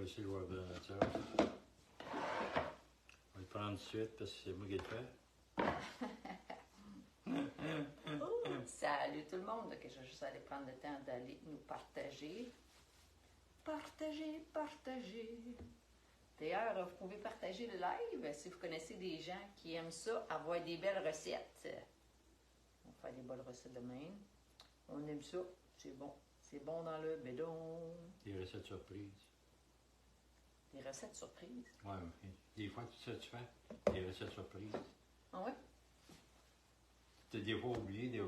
aussi, je vais prendre ça. Je vais le prendre tout de suite parce que c'est moi qui le fais. Salut tout le monde, ok, je vais juste aller prendre le temps d'aller nous partager. Partager. D'ailleurs, vous pouvez partager le live si vous connaissez des gens qui aiment ça, avoir des belles recettes. On va faire des bonnes recettes demain. On aime ça, c'est bon. C'est bon dans le bédon. Des recettes surprises. Des recettes surprises? Ouais, mais des fois, tu sais, tu fais des recettes surprises. Ah ouais? Tu as des fois oublié,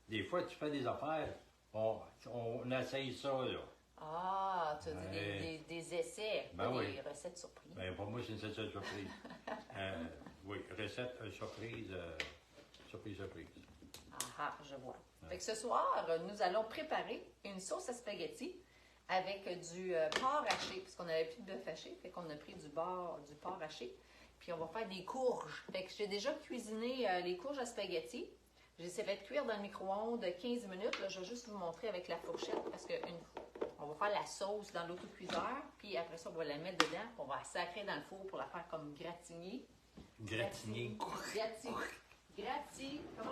des fois, tu fais des affaires. On essaye ça, là. Ah, tu as dit des essais, Ben pas oui. des recettes surprises. Ben, pour moi, c'est une recette surprise. Oui, recette surprise. Surprise. Ah, je vois. Fait que ce soir, nous allons préparer une sauce à spaghetti avec du porc haché, puisqu'on n'avait plus de bœuf haché, fait qu'on a pris du porc haché. Puis on va faire des courges. Fait que j'ai déjà cuisiné les courges à spaghetti. Je les ai fait cuire dans le micro-ondes 15 minutes. Là, je vais juste vous montrer avec la fourchette parce on va faire la sauce dans l'autocuiseur. Puis après ça, on va la mettre dedans. Puis on va la sacrer dans le four pour la faire comme gratinée. Gratiner. Comment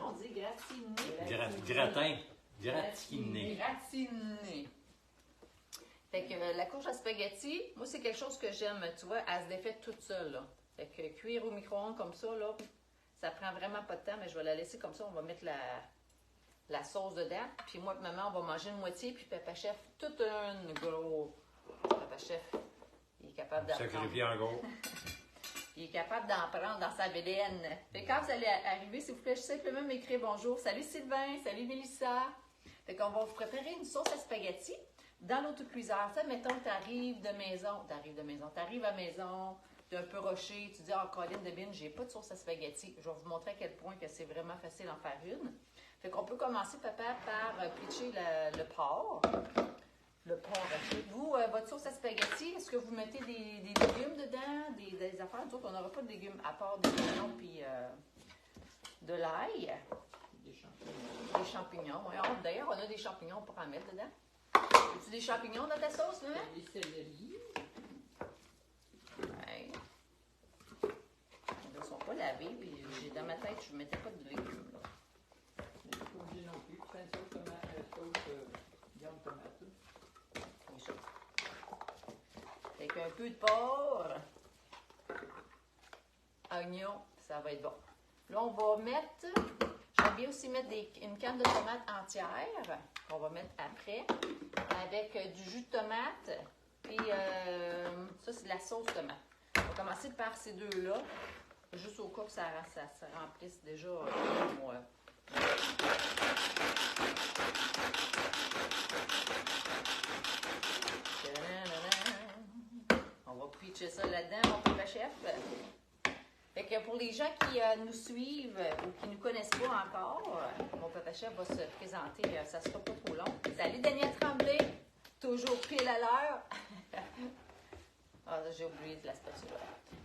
on dit gratiner? Gratin. Gratiner. Gratiner. Fait que la courge à spaghetti, moi, c'est quelque chose que j'aime. Tu vois, elle se défait toute seule, là. Fait que cuire au micro-ondes comme ça, là, ça prend vraiment pas de temps, mais je vais la laisser comme ça. On va mettre la sauce dedans. Puis moi et maman, on va manger une moitié. Puis Papa Chef, toute une gros. Papa Chef, il est capable d'en prendre. Sacrifié en gros. Il est capable d'en prendre dans sa bédaine. Fait que quand vous allez arriver, s'il vous plaît, simplement m'écrire bonjour. Salut Sylvain, salut Mélissa. Fait qu'on va vous préparer une sauce à spaghetti dans l'autocuiseur. Ça, mettons, t'arrives à maison, t'es un peu roché, tu dis, ah, Colline de Bine, j'ai pas de sauce à spaghetti. Je vais vous montrer à quel point que c'est vraiment facile d'en faire une. Fait qu'on peut commencer, papa, par pitcher le porc. Le porc haché. Vous, votre sauce à spaghetti, est-ce que vous mettez des légumes dedans, des affaires? Nous autres, on n'aura pas de légumes à part des oignons puis de l'ail. Des champignons. Des champignons. Ouais. D'ailleurs, on a des champignons pour en mettre dedans. As-tu des champignons dans ta sauce, là? Des céleris. Ouais. Ils ne sont pas lavés. Puis dans ma tête, je ne mettais pas de légumes. Là. Mais pas obligé non plus. C'est une sauce tomate, viande tomate. C'est ça. Fait qu'un peu de porc, oignon, ça va être bon. Là, on va mettre, j'aime bien aussi mettre une canne de tomate entière, qu'on va mettre après, avec du jus de tomate, puis ça, c'est de la sauce tomate. On va commencer par ces deux-là, juste au cas que ça remplisse déjà moi. On va pitcher ça là-dedans, mon papa chef. Fait que pour les gens qui nous suivent ou qui ne nous connaissent pas encore, mon papa chef va se présenter, ça sera pas trop long. Salut Daniel Tremblay, toujours pile à l'heure. Ah, j'ai oublié de la spatule.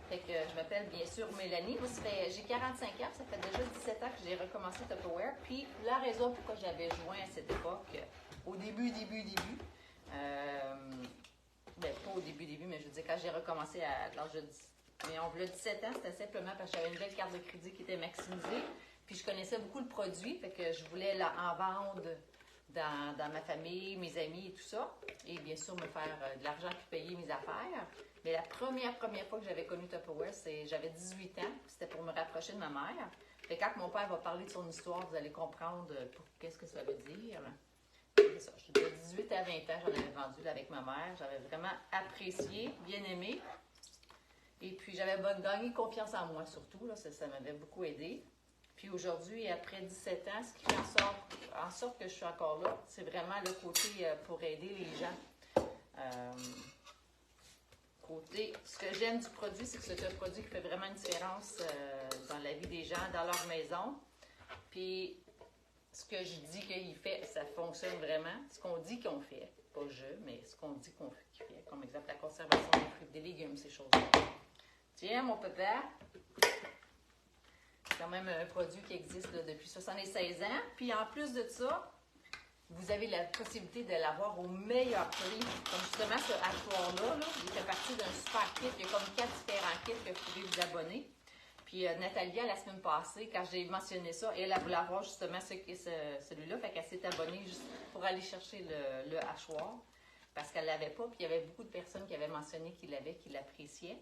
Fait que je m'appelle bien sûr Mélanie. Moi, j'ai 45 ans, ça fait déjà 17 ans que j'ai recommencé Tupperware. Puis la raison pourquoi j'avais joint à cette époque, au début, ben pas au début, mais je veux dire, quand j'ai recommencé à l'âge de 17 ans, c'était simplement parce que j'avais une belle carte de crédit qui était maximisée. Puis je connaissais beaucoup le produit, fait que je voulais en vendre dans ma famille, mes amis et tout ça. Et bien sûr, me faire de l'argent puis payer mes affaires. Mais la première fois que j'avais connu Tupperware, j'avais 18 ans. C'était pour me rapprocher de ma mère. Fait que quand mon père va parler de son histoire, vous allez comprendre qu'est-ce que ça veut dire. C'est ça. De 18 à 20 ans, j'en avais vendu là, avec ma mère. J'avais vraiment apprécié, bien aimé. Et puis, j'avais gagné confiance en moi surtout. Là, ça m'avait beaucoup aidé. Puis aujourd'hui, après 17 ans, ce qui fait en sorte que je suis encore là, c'est vraiment le côté pour aider les gens. Ce que j'aime du produit, c'est que c'est un produit qui fait vraiment une différence dans la vie des gens, dans leur maison. Puis, ce que je dis qu'il fait, ça fonctionne vraiment. Ce qu'on dit qu'on fait, pas mais ce qu'on dit qu'il fait. Comme exemple, la conservation des fruits, des légumes, ces choses-là. Tiens, mon papa, c'est quand même un produit qui existe là, depuis 76 ans. Puis en plus de ça, vous avez la possibilité de l'avoir au meilleur prix. Comme justement ce hachoir-là, là, il fait partie d'un super kit. Il y a comme 4 différents kits que vous pouvez vous abonner. Puis Natalia, la semaine passée, quand j'ai mentionné ça, elle voulait avoir justement celui-là. Fait qu'elle s'est abonnée juste pour aller chercher le hachoir. Parce qu'elle ne l'avait pas. Puis il y avait beaucoup de personnes qui avaient mentionné qu'ils l'avaient, qui l'appréciaient.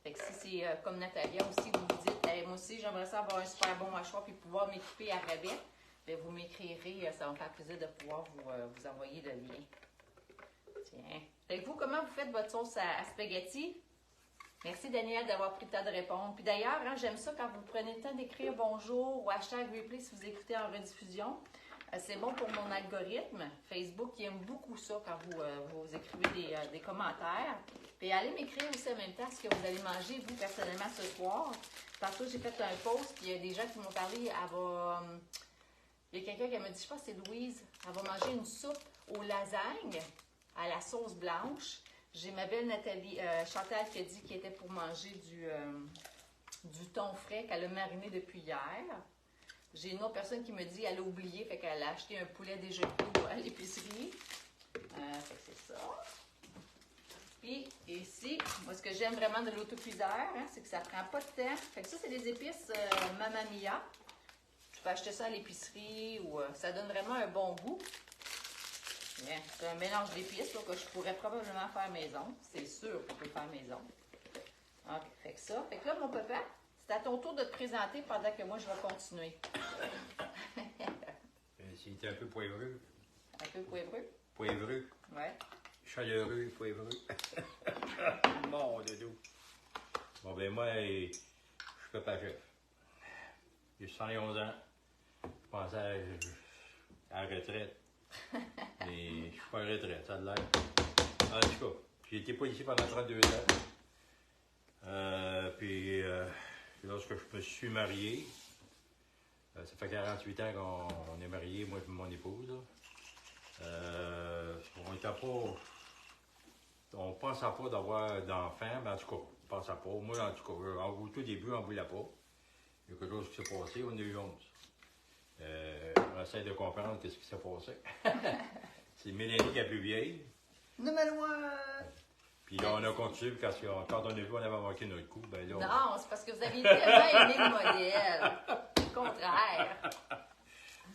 Fait que si c'est comme Natalia aussi, vous vous dites, hey, moi aussi, j'aimerais ça avoir un super bon hachoir puis pouvoir m'équiper à rabais. Bien, vous m'écrirez, ça va me faire plaisir de pouvoir vous envoyer le lien. Tiens. Fait que vous, comment vous faites votre sauce à spaghetti? Merci Daniel d'avoir pris le temps de répondre. Puis d'ailleurs, hein, j'aime ça quand vous prenez le temps d'écrire bonjour ou hashtag replay si vous écoutez en rediffusion. C'est bon pour mon algorithme. Facebook, il aime beaucoup ça quand vous écrivez des commentaires. Puis allez m'écrire aussi en même temps ce que vous allez manger, vous, personnellement, ce soir. Tantôt, j'ai fait un post, puis il y a des gens qui m'ont parlé, il y a quelqu'un qui m'a dit, je pense que c'est Louise, elle va manger une soupe aux lasagnes à la sauce blanche. J'ai ma belle Nathalie, Chantal qui a dit qu'elle était pour manger du thon frais qu'elle a mariné depuis hier. J'ai une autre personne qui me dit qu'elle a oublié, fait qu'elle a acheté un poulet déjà cuit à l'épicerie. Fait que c'est ça. Puis ici, moi ce que j'aime vraiment de l'autocuiseur, hein, c'est que ça prend pas de temps. Fait que ça, c'est des épices Mamma Mia. Tu peux acheter ça à l'épicerie ou ça donne vraiment un bon goût. Bien, c'est un mélange d'épices que je pourrais probablement faire maison. C'est sûr que je peux faire maison. OK, fait que ça. Fait que là, mon papa, c'est à ton tour de te présenter pendant que moi, je vais continuer. C'est un peu poivreux. Un peu poivreux? Poivreux. Ouais. Chaleureux et poivreux. Mon dodo. Bon, ben moi, je suis papa chef. J'ai 111 ans. Je pensais à la retraite. Mais je suis pas en retraite, ça a l'air. En tout cas, j'ai été policier pendant 32 ans. Puis, lorsque je me suis marié, ça fait 48 ans qu'on est mariés, moi et mon épouse. On n'était pas. On ne pensait pas d'avoir d'enfants, mais en tout cas, on ne pensait pas. Moi, en tout cas, au tout début, on ne voulait pas. Il y a quelque chose qui s'est passé, on a eu 11. On essaie de comprendre ce qui s'est passé. C'est Mélanie qui est la plus vieille. Numéro 1! Puis là, on a continué, parce que quand on a vu on avait manqué notre coup, ben là... Non, c'est parce que vous avez tellement aimé le modèle. Au contraire.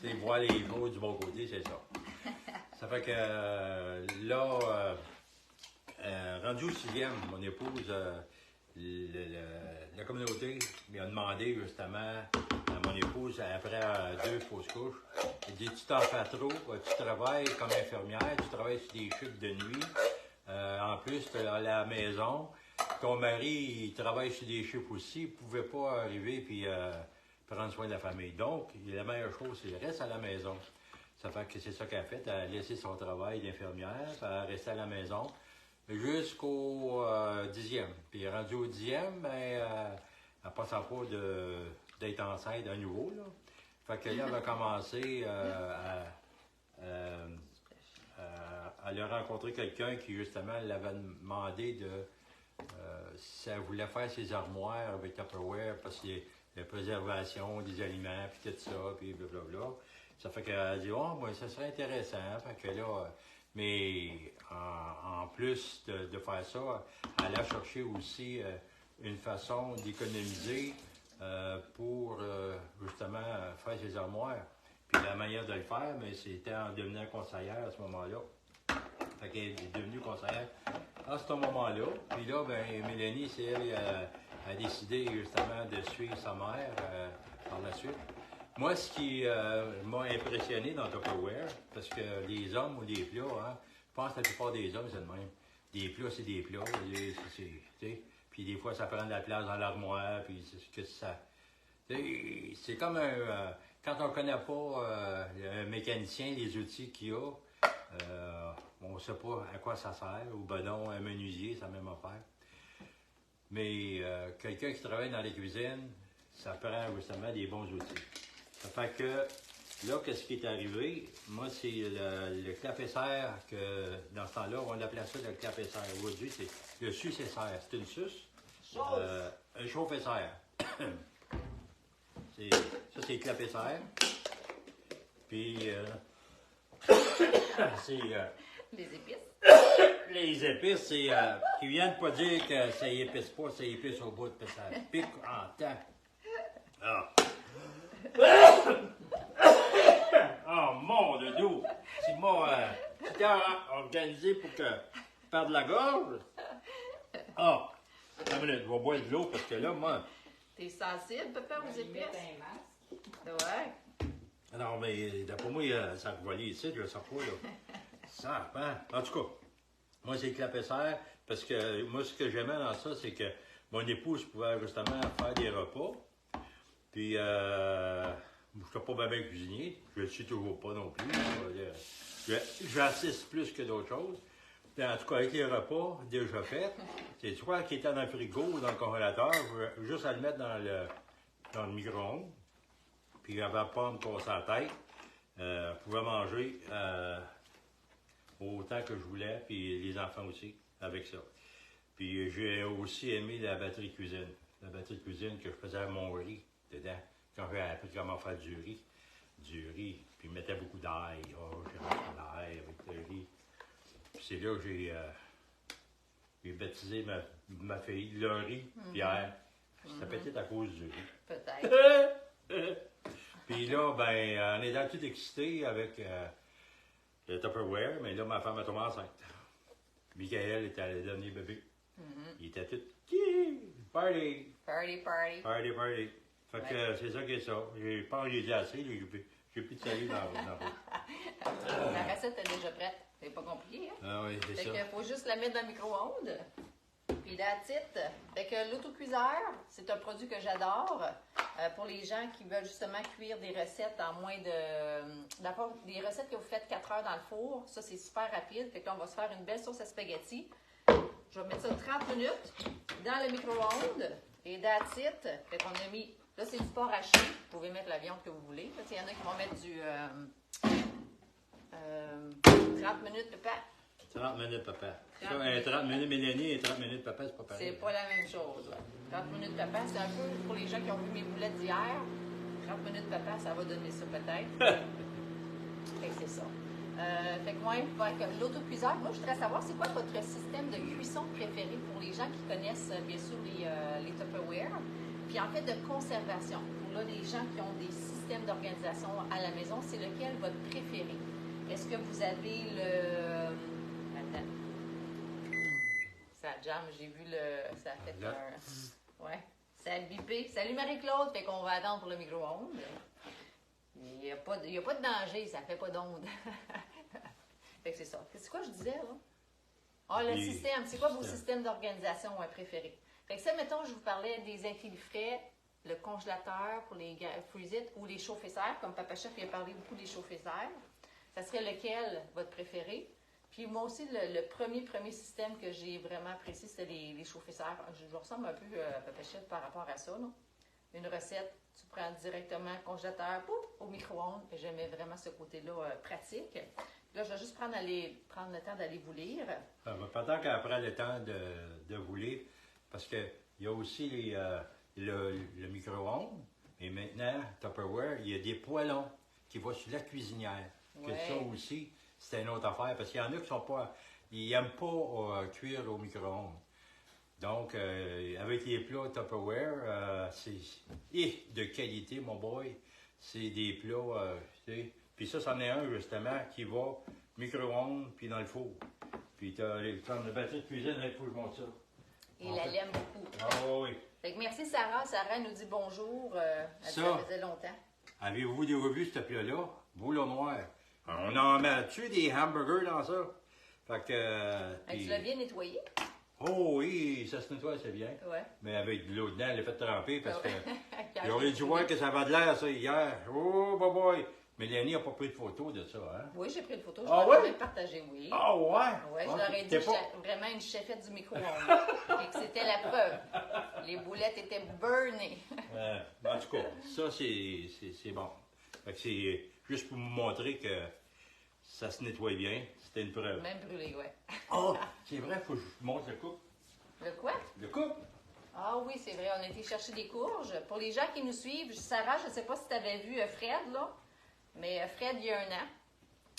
C'est voir les mots du bon côté, c'est ça. Ça fait que là, rendu au 6e, mon épouse, la communauté m'a demandé justement à mon épouse, après 2 fausses couches, elle dit, tu t'en fais trop, tu travailles comme infirmière, tu travailles sur des chutes de nuit, en plus, tu es à la maison, ton mari, il travaille sur des chiffres aussi, il ne pouvait pas arriver puis prendre soin de la famille. Donc, la meilleure chose, c'est reste à la maison. Ça fait que c'est ça qu'elle a fait, elle a laissé son travail d'infirmière, elle a resté à la maison jusqu'au 10e. Puis rendu au 10e, ben, elle ne passait pas d'être enceinte à nouveau. Là. Fait que là, elle a commencé elle a rencontré quelqu'un qui, justement, l'avait demandé si elle voulait faire ses armoires avec Tupperware, parce que la préservation des aliments, puis tout ça, puis blablabla. Ça fait qu'elle a dit, oh, moi, ça serait intéressant. Fait que là, mais en plus de faire ça, elle a cherché aussi une façon d'économiser pour, justement, faire ses armoires. Puis la manière de le faire, mais c'était en devenant conseillère à ce moment-là. Fait qu'elle est devenue conseillère à ce moment-là. Puis là, ben, Mélanie, c'est elle a décidé justement de suivre sa mère par la suite. Moi, ce qui m'a impressionné dans Tupperware, parce que les hommes ou les plats, hein, je pense que la plupart des hommes, c'est le même. Des plats, c'est des plats. Puis des fois, ça prend de la place dans l'armoire, puis que ça... C'est comme un... quand on ne connaît pas un mécanicien, les outils qu'il a, on ne sait pas à quoi ça sert, ou ben non, un menuisier, c'est la même affaire. Mais quelqu'un qui travaille dans les cuisines, ça prend justement des bons outils. Ça fait que là, qu'est-ce qui est arrivé? Moi, c'est le clapet-serre que, dans ce temps-là, on appelait ça le clapet-serre. Aujourd'hui, c'est le suce-serre. C'est une suce. Un chauffe-serre. Ça, c'est le clapet-serre. Puis, C'est Les épices. les épices, c'est qui viennent pas dire que ça épice pas, ça épice au bout, puis ça pique en temps. Ah. Oh mon doudou! C'est moi, c'était organisé pour que je perde la gorge. Ah! Attends une minute, je vais boire de l'eau parce que là, moi. T'es sensible, papa, aux Je vais mettre épices? un masque. Ouais. Non, mais d'après moi, ça a volé ici, je le sens pas, là. Ça, hein? En tout cas, moi, c'est clapesseur parce que moi, ce que j'aimais dans ça, c'est que mon épouse pouvait justement faire des repas. Puis, je ne suis pas bien cuisinier. Je ne le suis toujours pas non plus. J'assiste plus que d'autres choses. Puis, en tout cas, avec les repas déjà faits, c'est soit qui était dans le frigo ou dans le congélateur, juste à le mettre dans le micro-ondes. Puis, avant pas me casser la tête, je pouvais manger autant que je voulais, puis les enfants aussi, avec ça. Puis, j'ai aussi aimé la batterie cuisine. La batterie cuisine que je faisais mon riz dedans, quand j'ai appris comment faire du riz. Puis je mettais beaucoup d'ail. Oh, j'ai mis de l'ail avec le riz. Puis c'est là que j'ai baptisé ma fille, Laurie, Pierre. C'était peut-être à cause du riz. Peut-être. Puis là, ben, on est dans tout excité avec le Tupperware, mais là, ma femme a tombé enceinte. Michael était le dernier bébé. Il était tout. Party! Party, party. Party, party. Fait que c'est ça qui est ça. J'ai pas j'ai dit assez, j'ai plus de salut dans la bouche. La recette est déjà prête. C'est pas compliqué, hein? Ah oui, c'est Fait ça. qu'il faut juste la mettre dans le micro-ondes. Puis that's it. Fait que l'autocuiseur, c'est un produit que j'adore pour les gens qui veulent justement cuire des recettes en moins de... D'abord, des recettes que vous faites 4 heures dans le four, ça c'est super rapide. Fait que là, on va se faire une belle sauce à spaghetti. Je vais mettre ça 30 minutes dans le micro-ondes. Et that's it. Fait qu'on a mis... Là, c'est du porc haché. Vous pouvez mettre la viande que vous voulez. Il y en a qui vont mettre du 30 minutes de pâte. 30 minutes, papa. 30 Ça, minutes. 30 minutes Mélanie et 30 minutes, papa, c'est pas pareil. C'est pas la même chose. Ouais. 30 minutes papa, c'est un peu pour les gens qui ont vu mes boulettes d'hier. 30 minutes papa, ça va donner ça peut-être. Fait que c'est ça. Fait que moi, l'autocuiseur, moi je voudrais savoir c'est quoi votre système de cuisson préféré pour les gens qui connaissent bien sûr les Tupperware. Puis en fait de conservation. Pour là, les gens qui ont des systèmes d'organisation à la maison, c'est lequel votre préféré? Est-ce que vous avez le... Attends. Ça jam, j'ai vu le... Ça a fait Là. un... Ouais. Ça a bipé. Salut Marie-Claude, fait qu'on va attendre pour le micro-ondes. Il n'y a pas de danger, ça ne fait pas d'onde. Fait que c'est ça. C'est quoi je disais, là? Ah, le Et- système. C'est quoi vos systèmes d'organisation préférés? Fait que ça, mettons, je vous parlais des infilifrais, le congélateur pour les freeze-it ou les chauffe-serres, comme Papa Chef il a parlé beaucoup des chauffe-serres. Ça serait lequel votre préféré? Puis moi aussi, le premier système que j'ai vraiment apprécié, c'était les chauffe-serres. Je ressemble un peu à Papa Chef par rapport à ça, là. Une recette, tu prends directement le congélateur, pouf, au micro-ondes. J'aimais vraiment ce côté-là pratique. Là, je vais juste prendre le temps d'aller vous lire. Pendant qu'elle prend le temps de vous lire, parce qu'il y a aussi le micro-ondes, et maintenant, Tupperware, il y a des poêlons qui vont sur la cuisinière. Que Ouais. ça aussi, c'est une autre affaire, parce qu'il y en a qui sont pas, ils n'aiment pas cuire au micro-ondes. Donc, avec les plats Tupperware, c'est de qualité, mon boy. C'est des plats, tu sais. Puis ça, c'en est un, justement, qui va micro-ondes, puis dans le four. Puis tu as le batterie de cuisine, il faut que je monte ça. Et En la fait. l'aime beaucoup. Ah oui. Fait que merci Sarah. Sarah nous dit bonjour. Elle dit Ça. ça faisait longtemps. Avez-vous déjà vu ce plat-là? Boulot noir. On en met-tu des hamburgers dans ça? Fait que... Hey, puis- tu l'as bien nettoyé? Oh oui, ça se nettoie, c'est bien. Ouais. Mais avec de l'eau dedans, elle est fait tremper parce que... Quand J'aurais dû voir que ça va de l'air, ça, hier. Oh, boy, boy. Mélanie n'a pas pris de photo de ça, hein? Oui, j'ai pris une photo. Je Ah l'aurais ouais? même partagé, oui. Ah, ouais? Ouais, je Ah, leur ai dit t'es que pas- j'étais vraiment une chefette du micro-ondes. Et que c'était la preuve. Les boulettes étaient burnées. En tout cas, ça, c'est bon. Fait que c'est juste pour vous montrer que ça se nettoie bien. C'était une preuve. Même brûlées, ouais. Oh, c'est vrai, faut que je monte le couple. Le quoi? Le couple? Ah oui, c'est vrai, on a été chercher des courges. Pour les gens qui nous suivent, Sarah, je ne sais pas si tu avais vu Fred, là, mais Fred, il y a 1 an,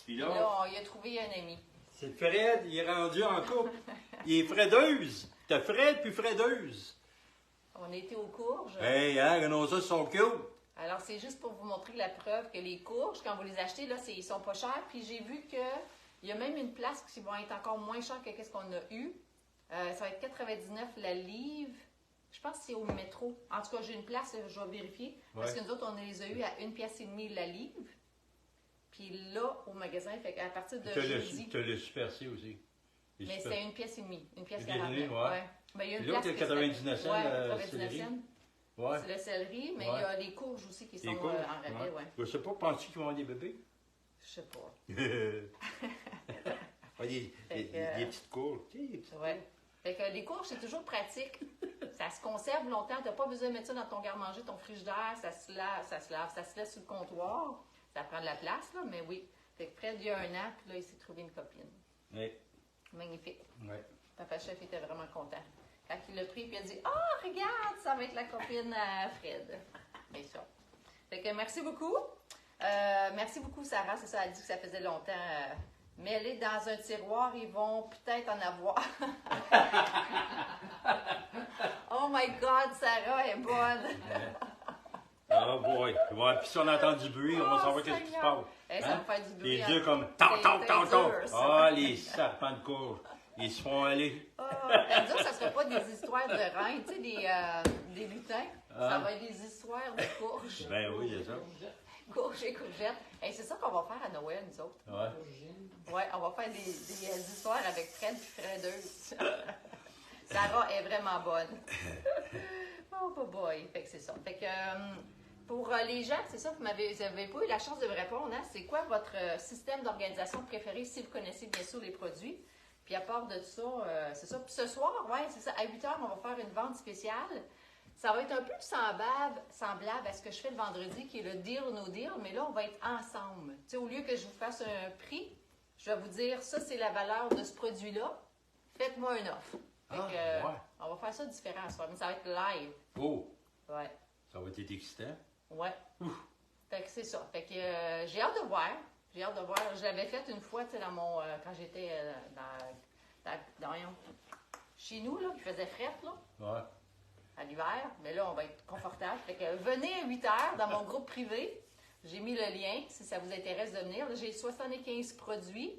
Puis Puis là, là, il a trouvé un ami. c'est Fred, il est rendu en couple. Il est Fredeuse. T'as Fred puis Fredeuse. On a été aux courges. Hey, hein, regardons ça, ils sont cute. Alors, c'est juste pour vous montrer la preuve que les courges, quand vous les achetez, là, ils sont pas chers. Puis j'ai vu qu'il y a même une place qui va être encore moins chère que ce qu'on a eu. Ça va être 99 la livre. Je pense que c'est au métro. En tout cas, j'ai une place, je vais vérifier. Parce Ouais. que nous autres, on les a eu à 1,5 pièce la livre. Puis là, au magasin, fait qu'à partir de jeudi. T'as le Super C aussi. Les Mais Super- c'est 1,5 pièce. 1 pièce Une pièce et 49. demie, ouais. Ben, il y a une L'autre, place il y a que c'est- 99 cents, ouais, le 99 céleri. cents. Ouais. C'est le céleri, mais il y a les courges aussi qui sont Les courges, en rabais, ouais. Je sais pas, penses-tu qu'ils vont avoir des bébés? Je sais pas. Ouais, Fait que, des petites courges. Tu sais, des petites Ouais. Fait que les courges, c'est toujours pratique. Ça se conserve longtemps. Tu n'as pas besoin de mettre ça dans ton garde-manger, ton frigidaire. Ça se lave, ça se laisse sur le comptoir. Ça prend de la place, là, mais oui. Fait que Fred, il y a un an, puis là, il s'est trouvé une copine. Ouais. Magnifique. Ouais. Papa chef était vraiment content. Quand il l'a pris, puis il a dit « Ah, regarde, ça va être la copine à Fred. » Bien sûr. Fait que merci beaucoup. Merci beaucoup, Sarah. C'est ça, elle a dit que ça faisait longtemps. Mets-les dans un tiroir, ils vont peut-être en avoir. Oh my God, Sarah est bonne. Ah boy. Ouais, puis si on entend du bruit, on va Oh, savoir qu'est-ce qui se Seigneur. passe. Eh, ça va faire du bruit, Les hein. yeux comme tant, C'est- tant, c'est tant, tant. dur, ça. Ah, les serpents de courge. Ils se font aller. Oh, elle dit que ça ne serait pas des histoires de reines, tu sais, des lutins. Ça va être des histoires de courges. Ben oui, c'est ça. Courges et courgettes. Hey, c'est ça qu'on va faire à Noël, nous autres. Ouais. Ouais, on va faire des histoires avec Fred et Fredeuse. Sarah est vraiment bonne. Oh, boy. Fait que c'est ça. Fait que pour les gens, c'est ça, vous n'avez pas eu la chance de me répondre. Hein? C'est quoi votre système d'organisation préféré si vous connaissez bien sûr les produits? Puis à part de ça, c'est ça. Puis ce soir, ouais, c'est ça. À 8 h, on va faire une vente spéciale. Ça va être un peu semblable à ce que je fais le vendredi, qui est le deal ou no deal, mais là, on va être ensemble. Tu sais, au lieu que je vous fasse un prix, je vais vous dire, ça, c'est la valeur de ce produit-là. Faites-moi une offre. Fait Ah, que, ouais. on va faire ça différent ce soir, mais ça va être live. Oh, Ouais. ça va être excitant. Ouais. Fait que c'est ça. Fait que j'ai hâte de voir. J'ai hâte de voir. Je l'avais fait une fois, tu sais, dans mon. Quand j'étais chez nous, là, qui faisait frette, là, Ouais. à l'hiver. Mais là, on va être confortable. Fait que venez à 8 h dans mon groupe privé. J'ai mis le lien si ça vous intéresse de venir. Là, j'ai 75 produits.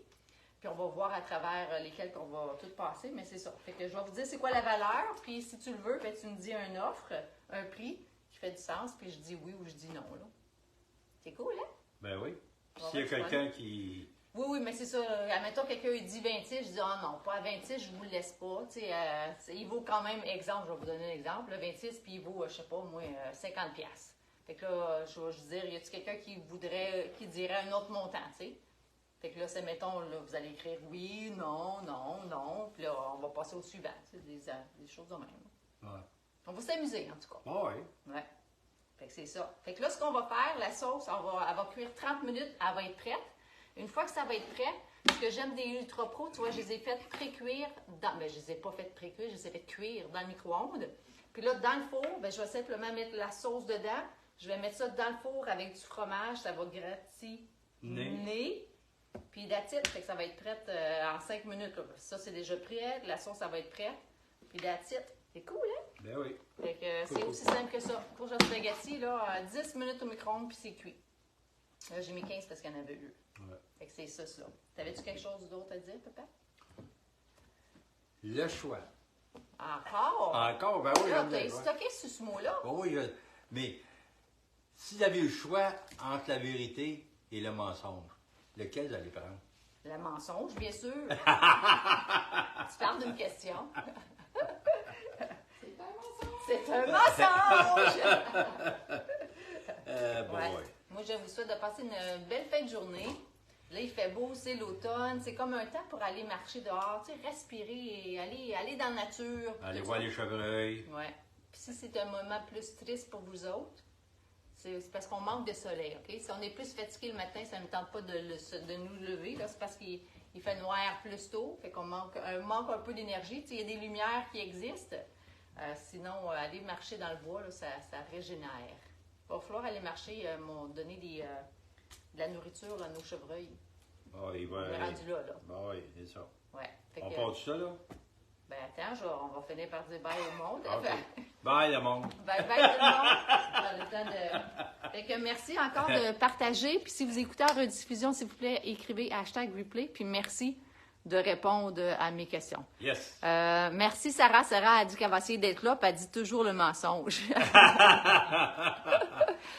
Puis on va voir à travers lesquels on va tout passer, mais c'est ça. Fait que je vais vous dire c'est quoi la valeur, puis si tu le veux, ben, tu me dis une offre, un prix qui fait du sens, puis je dis oui ou je dis non. Là. C'est cool, hein? Ben oui. Puis Ouais, s'il y a c'est quelqu'un qui. Oui, mais c'est ça. Admettons, quelqu'un il dit 26, je dis ah non, pas à 26, je vous le laisse pas. Tu sais, il vaut quand même, exemple, je vais vous donner un exemple, le 26, puis il vaut, je sais pas, moi, 50$. Fait que là, je vais juste dire, y a-t-il quelqu'un qui dirait un autre montant, tu sais? Fait que là, c'est, mettons, là, vous allez écrire oui, non, non, non. Puis là, on va passer au suivant. C'est des choses de même. Ouais. On va s'amuser, en tout cas. Ah oui. Ouais. Fait que c'est ça. Fait que là, ce qu'on va faire, la sauce, elle va cuire 30 minutes, elle va être prête. Une fois que ça va être prêt, ce que j'aime des Ultra Pro, tu vois, je les ai faites pré-cuire mais je les ai pas faites pré-cuire, je les ai faites cuire dans le micro-ondes. Puis là, dans le four, ben, je vais simplement mettre la sauce dedans. Je vais mettre ça dans le four avec du fromage, ça va gratiner. Puis that's it. Fait que ça va être prête en 5 minutes. Là. Ça, c'est déjà prêt. La sauce, ça va être prête. Puis that's it. C'est cool, hein? Ben oui. Fait que c'est aussi simple que ça. Courge à spaghetti, là, 10 minutes au micro-ondes, puis c'est cuit. Là, j'ai mis 15 parce qu'il y en avait eu. Ouais. Fait que c'est ça, cela. T'avais-tu quelque chose d'autre à dire, papa? Le choix. Encore? Encore, ben oui. Là, j'aime bien t'as le choix. stocké sur ce mot-là? Oh oui, mais si vous avez le choix entre la vérité et le mensonge, lequel vous allez prendre? Le mensonge, bien sûr. Tu parles d'une question. C'est un mensonge! Bon, Ouais. ouais. Moi, je vous souhaite de passer une belle fin de journée. Là, il fait beau, c'est l'automne. C'est comme un temps pour aller marcher dehors, tu sais, respirer et aller dans la nature. Allez tout voir ça. les chevreuils. Ouais. Puis si c'est un moment plus triste pour vous autres, c'est parce qu'on manque de soleil, OK? Si on est plus fatigué le matin, ça ne tente pas de nous lever. Là, c'est parce qu'il fait noir plus tôt, fait qu'on manque un peu d'énergie. Tu sais, il y a des lumières qui existent. Sinon, aller marcher dans le bois, là, ça régénère. Il va falloir aller marcher, donner de la nourriture à nos chevreuils. Ah, il va... On est rendu là, là. Ah oui, c'est ça. Ouais. Fait On que, part de ça, là? ben attends, on va finir par dire bye au monde. OK. Bye, le monde. Bye bye tout le monde. On a le temps de... Fait que merci encore de partager. Puis si vous écoutez en rediffusion, s'il vous plaît, écrivez #replay. Puis merci de répondre à mes questions. Yes. Merci Sarah. Sarah a dit qu'elle va essayer d'être là, puis elle dit toujours le mensonge.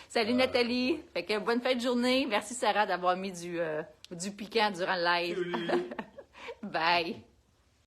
Salut Nathalie. Fait que bonne fin de journée. Merci Sarah d'avoir mis du piquant durant le live. Bye.